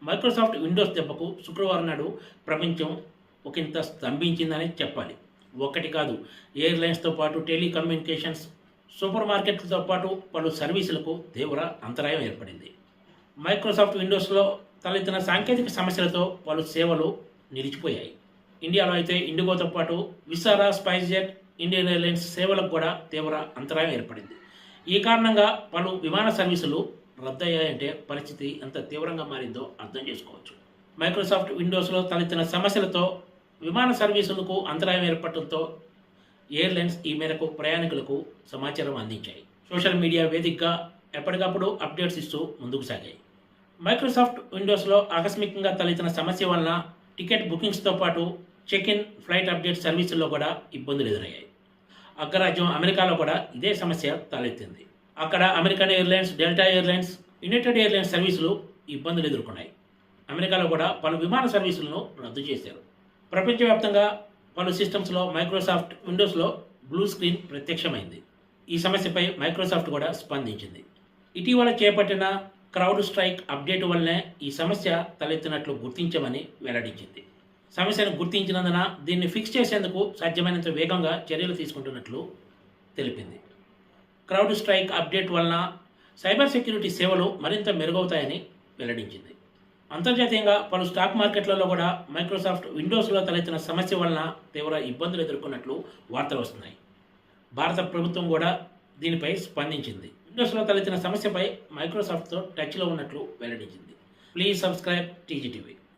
Microsoft Windows దెబ్బకు శుక్రవారం నాడు ప్రపంచం ఒకంత స్తంభించిందని చెప్పాలి. ఒకటి కాదు, ఎయిర్లైన్స్తో పాటు టెలికమ్యూనికేషన్స్, సూపర్ మార్కెట్లతో పాటు పలు సర్వీసులకు తీవ్ర అంతరాయం ఏర్పడింది. మైక్రోసాఫ్ట్ విండోస్లో తలెత్తిన సాంకేతిక సమస్యలతో పలు సేవలు నిలిచిపోయాయి. ఇండియాలో అయితే ఇండిగోతో పాటు విసారా, స్పైస్జెట్, ఇండియన్ ఎయిర్లైన్స్ సేవలకు కూడా తీవ్ర అంతరాయం ఏర్పడింది. ఈ కారణంగా పలు విమాన సర్వీసులు రద్దయ్యాయంటే పరిస్థితి ఎంత తీవ్రంగా మారిందో అర్థం చేసుకోవచ్చు. మైక్రోసాఫ్ట్ విండోస్లో తలెత్తిన సమస్యలతో విమాన సర్వీసులకు అంతరాయం ఏర్పడటంతో ఎయిర్లైన్స్ ఈ మేరకు ప్రయాణికులకు సమాచారం అందించాయి. సోషల్ మీడియా వేదికగా ఎప్పటికప్పుడు అప్డేట్స్ ఇస్తూ ముందుకు సాగాయి. మైక్రోసాఫ్ట్ విండోస్లో ఆకస్మికంగా తలెత్తిన సమస్య వలన టికెట్ బుకింగ్స్తో పాటు చెక్ ఇన్, ఫ్లైట్ అప్డేట్ సర్వీసుల్లో కూడా ఇబ్బందులు ఎదురయ్యాయి. అగ్రరాజ్యం అమెరికాలో కూడా ఇదే సమస్య తలెత్తింది. అక్కడ American airlines, delta airlines, United airlines సర్వీసులు ఇబ్బందులు ఎదుర్కొన్నాయి. అమెరికాలో కూడా పలు విమాన సర్వీసులను రద్దు చేశారు. ప్రపంచవ్యాప్తంగా పలు సిస్టమ్స్లో మైక్రోసాఫ్ట్ విండోస్లో బ్లూ స్క్రీన్ ప్రత్యక్షమైంది. ఈ సమస్యపై మైక్రోసాఫ్ట్ కూడా స్పందించింది. ఇటీవల చేపట్టిన క్రౌడ్ స్ట్రైక్ అప్డేట్ వల్లనే ఈ సమస్య తలెత్తినట్లు గుర్తించమని వెల్లడించింది. సమస్యను గుర్తించినందున దీన్ని ఫిక్స్ చేసేందుకు సాధ్యమైనంత వేగంగా చర్యలు తీసుకుంటున్నట్లు తెలిపింది. క్రౌడ్ స్ట్రైక్ అప్డేట్ వలన సైబర్ సెక్యూరిటీ సేవలు మరింత మెరుగవుతాయని వెల్లడించింది. అంతర్జాతీయంగా పలు స్టాక్ మార్కెట్లలో కూడా మైక్రోసాఫ్ట్ విండోస్లో తలెత్తిన సమస్య వలన తీవ్ర ఇబ్బందులు ఎదుర్కొన్నట్లు వార్తలు వస్తున్నాయి. భారత ప్రభుత్వం కూడా దీనిపై స్పందించింది. విండోస్లో తలెత్తిన సమస్యపై మైక్రోసాఫ్ట్తో టచ్లో ఉన్నట్లు వెల్లడించింది. Please subscribe TGTV.